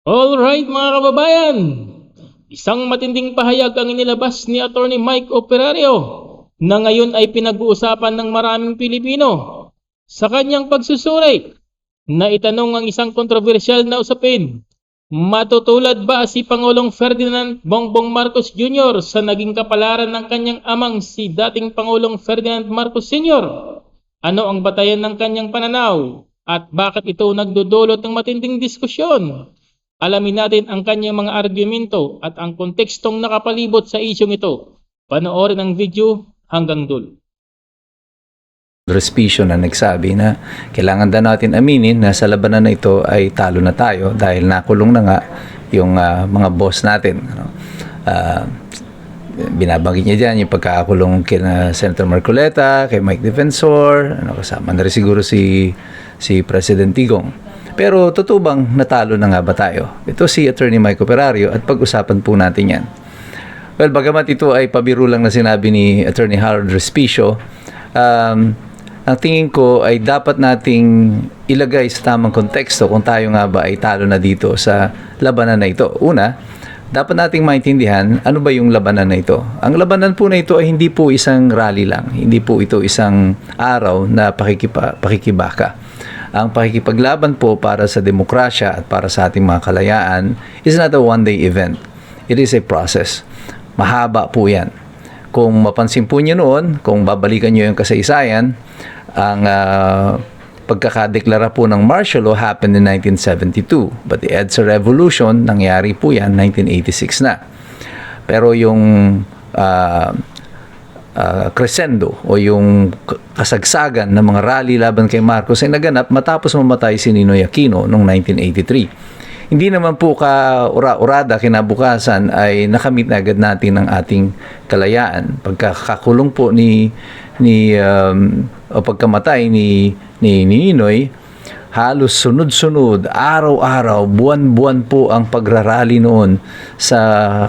Alright mga kababayan, isang matinding pahayag ang inilabas ni Attorney Mike Operario na ngayon ay pinag-uusapan ng maraming Pilipino sa kanyang pagsusuri na itanong ang isang kontrobersyal na usapin. Matutulad ba si Pangulong Ferdinand Bongbong Marcos Jr. sa naging kapalaran ng kanyang amang si dating Pangulong Ferdinand Marcos Sr.? Ano ang batayan ng kanyang pananaw at bakit ito nagdudulot ng matinding diskusyon? Alamin natin ang kanyang mga argumento at ang kontekstong nakapalibot sa isyong ito. Panoorin ang video hanggang dulo. Respicio na nagsabi na kailangan daw natin aminin na sa labanan na ito ay talo na tayo dahil nakulong na nga yung mga boss natin. Binabanggit niya dyan yung pagkakakulong kina Senator Marcoleta, kay Mike Defensor, kasama na rin siguro si President Digong. Pero totoo bang natalo na nga ba tayo? Ito si Attorney Mike Operario at pag-usapan po natin yan. Well, bagamat ito ay pabiro lang na sinabi ni Attorney Harold Respicio, ang tingin ko ay dapat nating ilagay sa tamang konteksto kung tayo nga ba ay talo na dito sa labanan na ito. Una, dapat nating maintindihan ano ba yung labanan na ito. Ang labanan po na ito ay hindi po isang rally lang. Hindi po ito isang araw na pakikibaka. Ang pakikipaglaban po para sa demokrasya at para sa ating mga kalayaan is not a one-day event. It is a process. Mahaba po yan. Kung mapansin po niyo noon, kung babalikan niyo yung kasaysayan, ang pagkakadeklara po ng martial law happened in 1972. But the EDSA Revolution, nangyari po yan 1986 na. Pero yung crescendo o yung kasagsagan ng mga rally laban kay Marcos ay naganap matapos mamatay si Ninoy Aquino noong 1983. Hindi naman po ka-ura-urada kinabukasan ay nakamit na agad natin ang ating kalayaan. Pagkakakulong po o pagkamatay ni Ninoy, halos sunod-sunod, araw-araw, buwan-buwan po ang pagrarally noon sa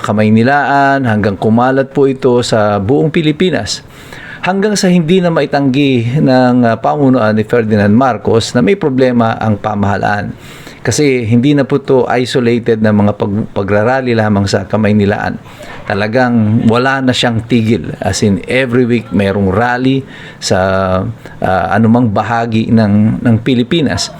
Kamaynilaan hanggang kumalat po ito sa buong Pilipinas. Hanggang sa hindi na maitanggi ng pamunuan ni Ferdinand Marcos na may problema ang pamahalaan. Kasi hindi na po ito isolated na mga pagrarally lamang sa Kamaynilaan. Talagang wala na siyang tigil. As in, every week mayroong rally sa anumang bahagi ng Pilipinas.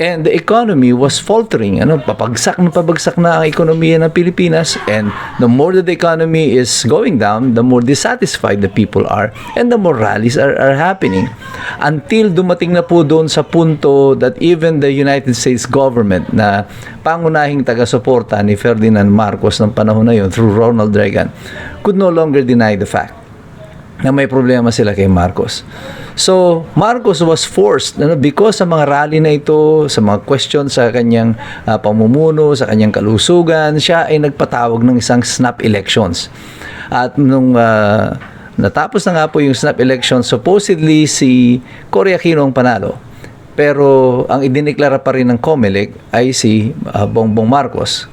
And the economy was faltering. Pabagsak na ang ekonomiya ng Pilipinas. And the more that the economy is going down, the more dissatisfied the people are. And the more rallies are happening. Until dumating na po doon sa punto that even the United States government na pangunahing taga-suporta ni Ferdinand Marcos ng panahon na yun through Ronald Reagan could no longer deny the fact na may problema sila kay Marcos. So, Marcos was forced because sa mga rally na ito, sa mga question sa kanyang pamumuno, sa kanyang kalusugan, siya ay nagpatawag ng isang snap elections. At nung natapos na nga po yung snap elections, supposedly si Cory Aquino ang panalo. Pero ang idineklara pa rin ng COMELEC ay si Bongbong Marcos,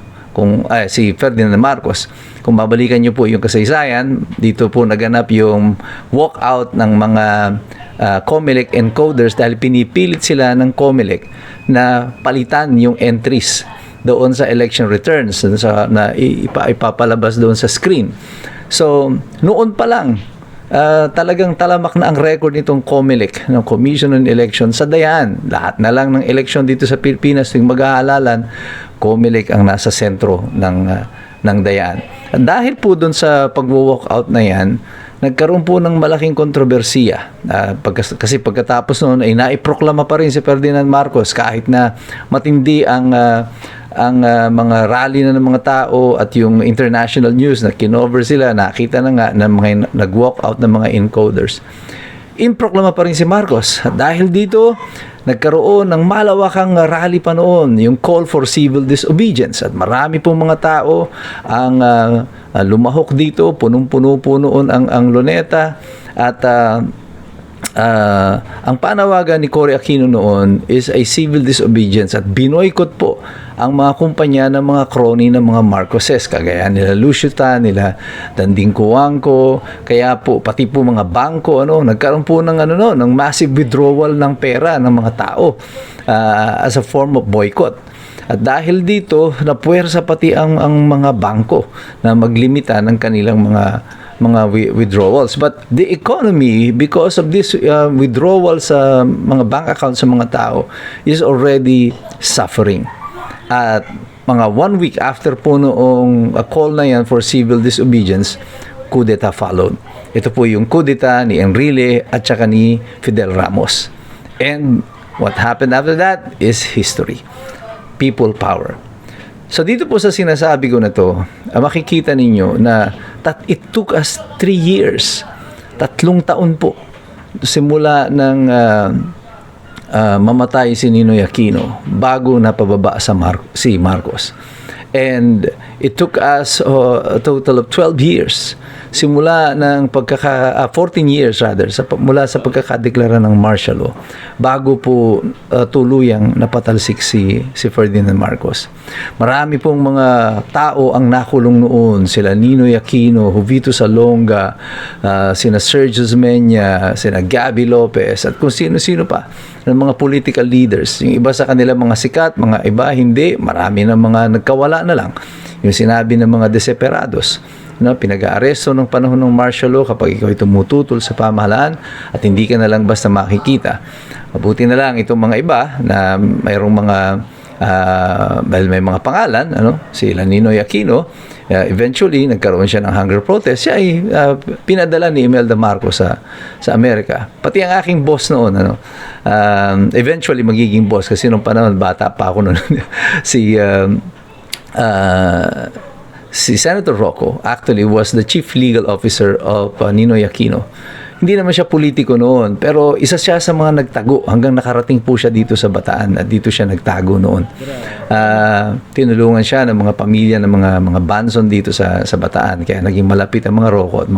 si Ferdinand Marcos. Kung babalikan niyo po yung kasaysayan, dito po naganap yung walkout ng mga COMELEC encoders dahil pinipilit sila ng COMELEC na palitan yung entries doon sa election returns na ipapalabas doon sa screen. So, noon pa lang, talagang talamak na ang record nitong COMELEC, ng Commission on Elections sa Dayan. Lahat na lang ng election dito sa Pilipinas, yung mag-aalalan, COMELEC ang nasa sentro ng Dayan. At dahil po doon sa pag-walkout na yan, nagkaroon po ng malaking kontrobersiya. Kasi pagkatapos noon ay naiproklama pa rin si Ferdinand Marcos kahit na matindi ang mga rally na ng mga tao at yung international news na kinover sila, nakita na nga na mga nag-walk out ng mga encoders. Improklama pa rin si Marcos. At dahil dito, nagkaroon ng malawakang rally pa noon, yung call for civil disobedience. At marami pong mga tao ang lumahok dito, punong-puno po noon ang Luneta. At ang panawagan ni Cory Aquino noon is a civil disobedience at binoykot po ang mga kumpanya ng mga crony ng mga Marcoses, kagaya nila Lucio Tan, nila Danding Coangco, kaya po pati po mga bangko nagkaroon po ng ng massive withdrawal ng pera ng mga tao as a form of boycott. At dahil dito, napuwersa pati ang mga bangko na maglimita ng kanilang mga withdrawals. But the economy, because of this withdrawal sa mga bank accounts sa mga tao, is already suffering. At mga 1 week after po noong call na yan for civil disobedience, coup d'etat followed. Ito po yung coup d'etat ni Enrile at saka ni Fidel Ramos. And what happened after that is history. People power. So dito po sa sinasabi ko na to, makikita ninyo na it took us 3 years, 3 taon po, simula ng mamatay si Ninoy Aquino bago napababa si Marcos. And it took us a total of 12 years simula ng 14 years rather mula sa pagkakadeklara ng martial law bago po tuluyang napatalsik si Ferdinand Marcos. Marami pong mga tao ang nakulong noon, sila Ninoy Aquino, Jovito Salonga, sina Sergio Menya, sina Gabby Lopez at kung sino-sino pa ng mga political leaders. Yung iba sa kanila mga sikat, mga iba hindi, marami na mga nagkawala na lang. Yung sinabi ng mga desesperados na pinag-aaresto ng panahon ng martial law kapag ikaw ay tumututol sa pamahalaan at hindi ka na lang basta makikita. Mabuti na lang itong mga iba na mayroong mga dahil may mga pangalan, si Ninoy Aquino, eventually nagkaroon siya ng hunger protest. Siya ay pinadala ni Imelda Marcos sa Amerika. Pati ang aking boss noon, eventually magiging boss kasi nung panahon bata pa ako noon. Si Senator Rocco actually was the chief legal officer of Ninoy Aquino. Hindi naman siya politiko noon, pero isa siya sa mga nagtago hanggang nakarating po siya dito sa Bataan at dito siya nagtago noon. Tinulungan siya ng mga pamilya ng mga Banson dito sa Bataan, kaya naging malapit ang mga Rocco at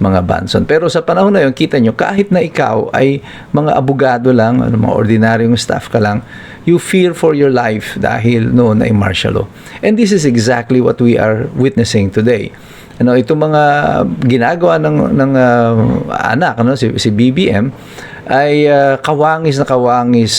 mga Banson. Pero sa panahon na yun, kita nyo, kahit na ikaw ay mga abogado lang, mga ordinaryong staff ka lang, you fear for your life dahil noon ay martial law. And this is exactly what we are witnessing today. Itong mga ginagawa ng anak, si BBM, ay kawangis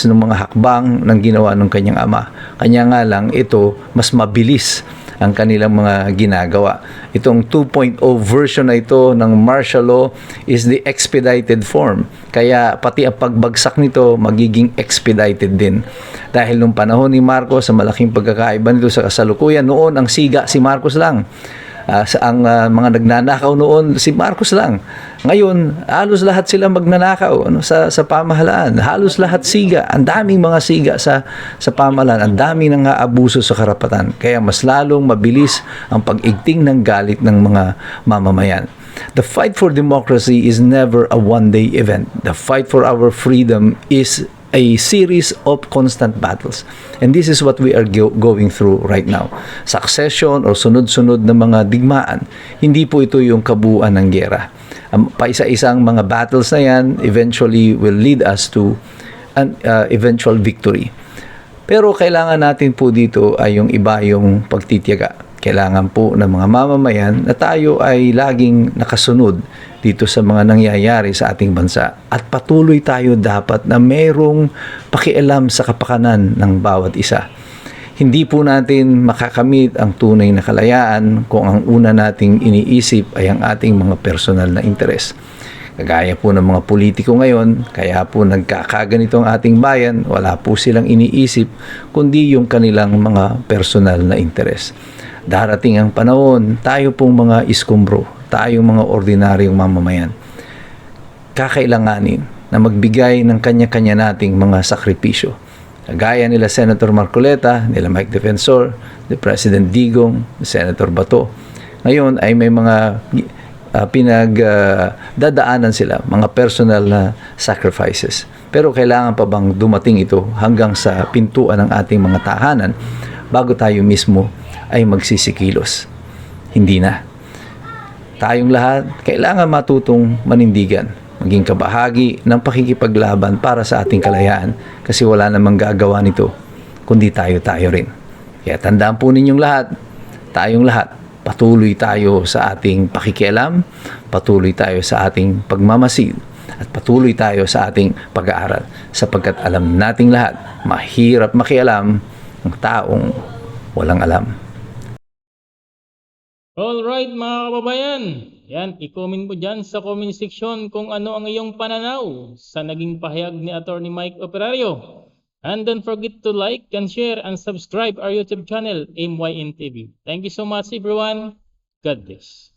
ng mga hakbang ng ginawa ng kanyang ama. Kanya nga lang, ito, mas mabilis ang kanilang mga ginagawa. Itong 2.0 version na ito ng martial law is the expedited form. Kaya pati ang pagbagsak nito magiging expedited din. Dahil nung panahon ni Marcos, sa malaking pagkakaiba nito sa kasalukuyan, noon ang siga si Marcos lang. Ang mga nagnanakaw noon, si Marcos lang. Ngayon, halos lahat sila magnanakaw sa pamahalaan. Halos lahat siga. Ang daming mga siga sa pamahalaan. Ang daming nang aabuso sa karapatan. Kaya mas lalong mabilis ang pag-igting ng galit ng mga mamamayan. The fight for democracy is never a one-day event. The fight for our freedom is a series of constant battles. And this is what we are going through right now. Succession o sunod-sunod na mga digmaan. Hindi po ito yung kabuuan ng giyera. Paisa-isang mga battles na yan eventually will lead us to an eventual victory. Pero kailangan natin po dito ay yung iba yung pagtitiyaga. Kailangan po ng mga mamamayan na tayo ay laging nakasunod dito sa mga nangyayari sa ating bansa. At patuloy tayo dapat na mayroong pakialam sa kapakanan ng bawat isa. Hindi po natin makakamit ang tunay na kalayaan kung ang una nating iniisip ay ang ating mga personal na interes. Kagaya po ng mga politiko ngayon, kaya po nagkakaganito ang ating bayan, wala po silang iniisip kundi yung kanilang mga personal na interes. Darating ang panahon, tayo pong mga iskumbro, tayong mga ordinaryong mamamayan, kakailanganin na magbigay ng kanya-kanya nating mga sakripisyo. Gaya nila Senator Marcoleta, nila Mike Defensor, ni President Digong, Senator Bato. Ngayon ay may mga pinagdadaanan sila, mga personal na sacrifices. Pero kailangan pa bang dumating ito hanggang sa pintuan ng ating mga tahanan bago tayo mismo ay magsisikilos? Hindi na. Tayong lahat kailangan matutong manindigan. maging kabahagi ng pakikipaglaban para sa ating kalayaan kasi wala namang gagawa nito kundi tayo rin. Kaya tandaan po ninyong lahat, tayong lahat, patuloy tayo sa ating pakikialam, patuloy tayo sa ating pagmamasid, at patuloy tayo sa ating pag-aaral sapagkat alam nating lahat, mahirap makialam ng taong walang alam. Alright mga kababayan, yan, i-comment mo dyan sa comment section kung ano ang iyong pananaw sa naging pahayag ni Atty. Mike Operario. And don't forget to like and share and subscribe our YouTube channel, AIM-YN TV. Thank you so much everyone. God bless.